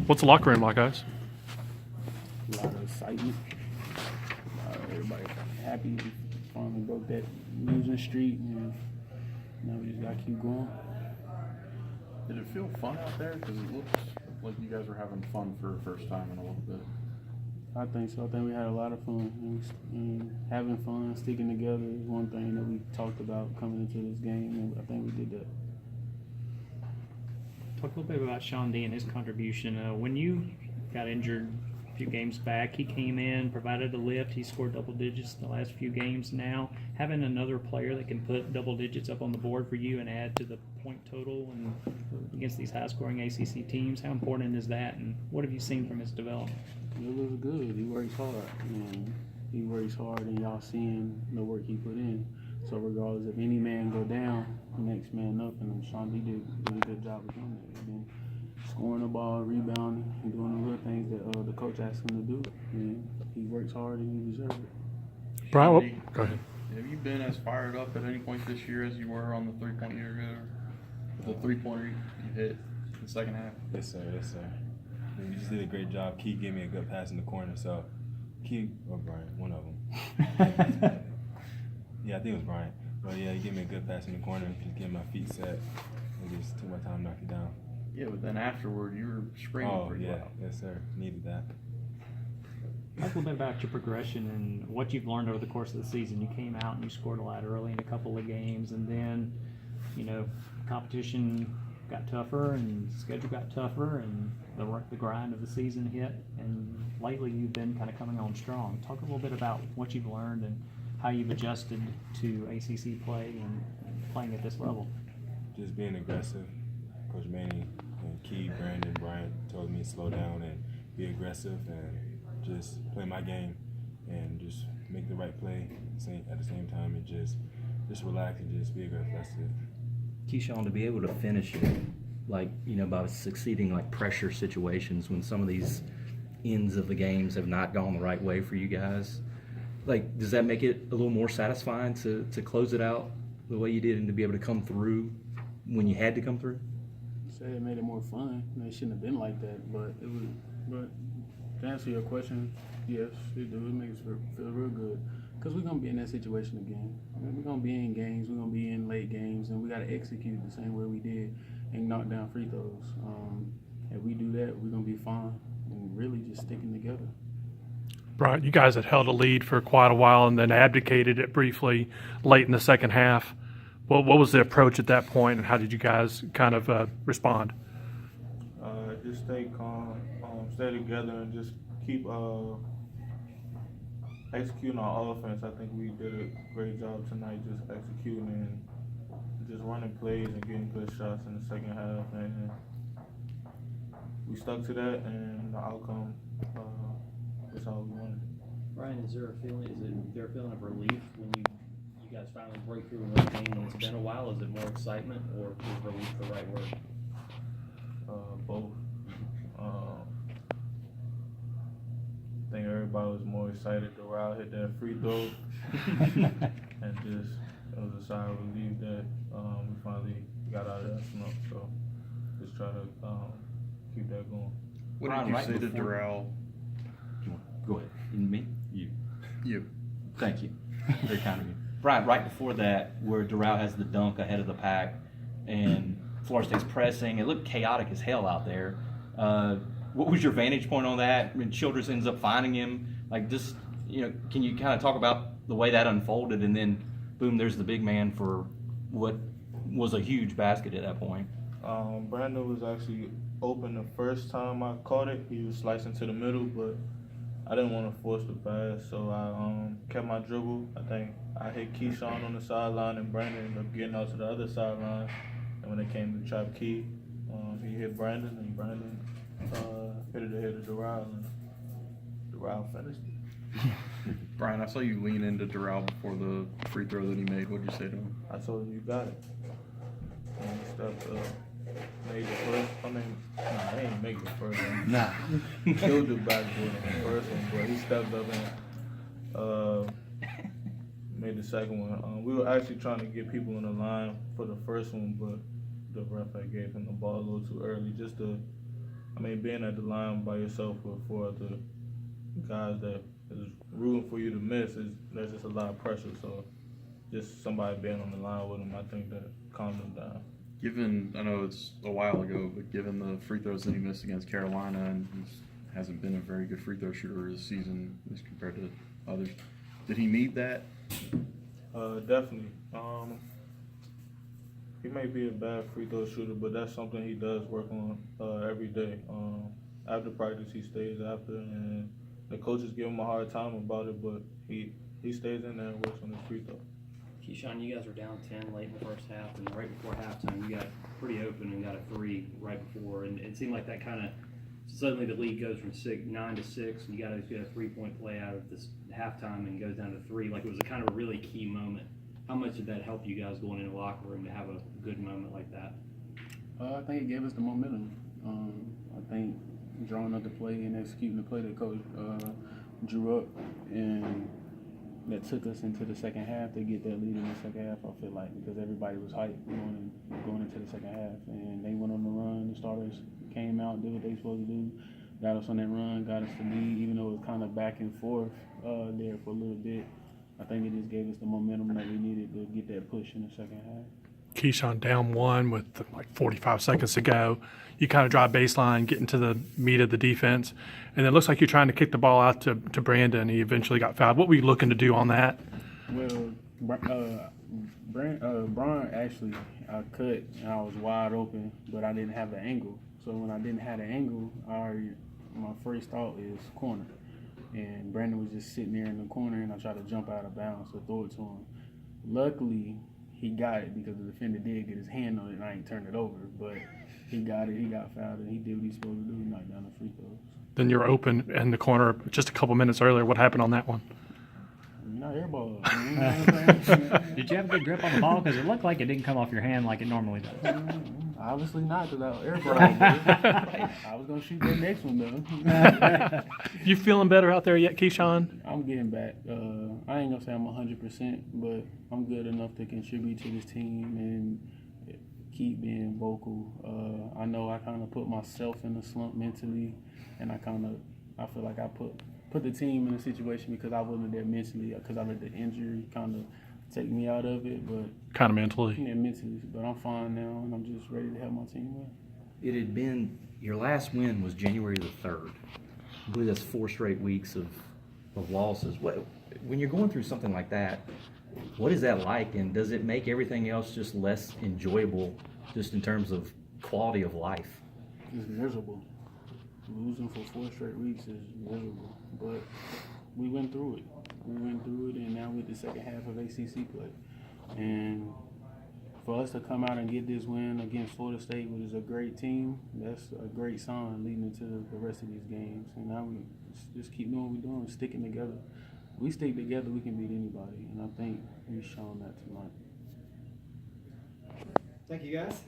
What's the locker room like, guys? A lot of excitement. Everybody happy. We finally broke that losing streak, and now we just gotta keep going. Did it feel fun out there? Because it looks like you guys were having fun for the first time in a little bit. I think so. I think we had a lot of fun. And having fun, sticking together is one thing that we talked about coming into this game, and I think we did that. Talk a little bit about Chaundee and his contribution. When you got injured a few games back, he came in, provided a lift. He scored double digits in the last few games now. Having another player that can put double digits up on the board for you and add to the point total and against these high-scoring ACC teams, how important is that, and what have you seen from his development? It looks good. He works hard. He works hard, and y'all seeing the work he put in. So regardless, if any man go down, the next man up, and Chaundee did a really good job of doing that. He's been scoring the ball, rebounding, and doing the little things that the coach asked him to do. And he works hard, and he deserves it. Brian, go ahead. Have you been as fired up at any point this year as you were on the three-pointer you hit in the second half? Yes, sir. Yes, sir. We just did a great job. Key gave me a good pass in the corner, so Key or Bryant, one of them. Yeah, I think it was Bryant. But yeah, he gave me a good pass in the corner, just getting my feet set, and just took my time to knock it down. Yeah, but then afterward, you were screaming pretty loud. Yes, sir. Needed that. Talk a little bit about your progression and what you've learned over the course of the season. You came out and you scored a lot early in a couple of games, and then, competition got tougher and the schedule got tougher and the grind of the season hit, and lately you've been kind of coming on strong. Talk a little bit about what you've learned and how you've adjusted to ACC play and playing at this level. Just being aggressive. Coach Manny and Key, Brandon, Bryant told me to slow down and be aggressive and just play my game and just make the right play at the same time, and just relax and just be aggressive. Keyshawn, to be able to finish it, by succeeding pressure situations when some of these ends of the games have not gone the right way for you guys, does that make it a little more satisfying to close it out the way you did and to be able to come through when you had to come through? Say it made it more fun. It shouldn't have been like that, but it was. But to answer your question, yes, it do. It makes us feel real good because we're gonna be in that situation again. We're gonna be in games. We're gonna be in late games, and we gotta execute the same way we did and knock down free throws. If we do that, we're gonna be fine and really just sticking together. Bryant, you guys had held a lead for quite a while and then abdicated it briefly late in the second half. Well, what was the approach at that point, and how did you guys kind of respond? Just stay calm, stay together, and just keep executing our offense. I think we did a great job tonight, just executing and just running plays and getting good shots in the second half. And we stuck to that, and the outcome is how we wanted. Brian, is there a feeling of relief when you guys finally break through and win a game when it's been a while? Is it more excitement, or is relief the right word? Both. I think everybody was more excited to Doral hit that free throw, and it was a sigh of relief that we finally got out of that slump. So just try to keep that going. What Brian, did you right say to before- Doral? Go ahead. Me? You. You. Thank you. Very kind of you. Brian, right before that, where Doral has the dunk ahead of the pack and Florida State's pressing, it looked chaotic as hell out there. What was your vantage point on that? I mean, Childress ends up finding him. Can you kind of talk about the way that unfolded, and then, boom, there's the big man for what was a huge basket at that point. Brandon was actually open the first time I caught it. He was slicing to the middle, but I didn't want to force the pass, so I kept my dribble. I think I hit Keyshawn on the sideline, and Brandon ended up getting out to the other sideline. And when it came to trap Key, he hit Brandon, and Brandon hit it ahead of Doral, and Doral finished it. Brian, I saw you lean into Doral before the free throw that he made. What did you say to him? I told him, you got it. And he stepped up, made the first. I didn't make the first one. Nah. Killed the backboard on the first one, but he stepped up and made the second one. We were actually trying to get people in the line for the first one, but the ref had gave him the ball a little too early. Just to, I mean, being at the line by yourself with four other guys that is rooting for you to miss there's just a lot of pressure. So just somebody being on the line with him, I think that calmed him down. Given, I know it's a while ago, but given the free throws that he missed against Carolina, and he hasn't been a very good free throw shooter this season as compared to others, did he need that? Definitely. He may be a bad free throw shooter, but that's something he does work on every day. After practice, he stays after, and the coaches give him a hard time about it, but he stays in there and works on his free throw. Keyshawn, you guys were down 10 late in the first half, and right before halftime, you got pretty open and got a three right before, and it seemed like that kind of suddenly the lead goes from 9 to 6, and you got to get a 3-point play out of this halftime and goes down to 3. Like it was a kind of a really key moment. How much did that help you guys going into the locker room to have a good moment like that? I think it gave us the momentum. I think drawing up the play and executing the play that coach drew up, and that took us into the second half to get that lead in the second half. I feel like because everybody was hyped going into the second half, and they went on the run. The starters came out, did what they supposed to do, got us on that run, got us the lead, even though it was kind of back and forth there for a little bit. I think it just gave us the momentum that we needed to get that push in the second half. Keyshawn down one with like 45 seconds to go. You kind of drive baseline, get into the meat of the defense, and it looks like you're trying to kick the ball out to Brandon. He eventually got fouled. What were you looking to do on that? Well, Bryant actually, I cut and I was wide open, but I didn't have the angle. So when I didn't have the angle, my first thought is corner. And Brandon was just sitting there in the corner, and I tried to jump out of bounds to throw it to him. Luckily, he got it because the defender did get his hand on it, and I ain't turned it over. But he got it, he got fouled, and he did what he's supposed to do. He knocked down the free throws. Then you're open in the corner just a couple minutes earlier. What happened on that one? Not airball. You know what I'm saying? Did you have a good grip on the ball? Because it looked like it didn't come off your hand like it normally does. Obviously not, because I was airball. I was going to shoot that next one, though. You feeling better out there yet, Keyshawn? I'm getting back. I ain't going to say I'm 100%, but I'm good enough to contribute to this team and keep being vocal. I know I kind of put myself in a slump mentally, and I feel like I put the team in a situation because I wasn't there mentally, because I let the injury kind of take me out of it, but Kind of mentally. yeah, mentally. But I'm fine now, and I'm just ready to help my team win. It had been, your last win was January the 3rd. I believe that's 4 straight weeks of losses. When you're going through something like that, what is that like, and does it make everything else just less enjoyable just in terms of quality of life? It's miserable. Losing for 4 straight weeks is miserable, but we went through it. And now we're the second half of ACC play. And for us to come out and get this win against Florida State, which is a great team, that's a great sign leading into the rest of these games. And now we just keep doing what we're doing, sticking together. If we stick together, we can beat anybody, and I think we've shown that tonight. Thank you, guys.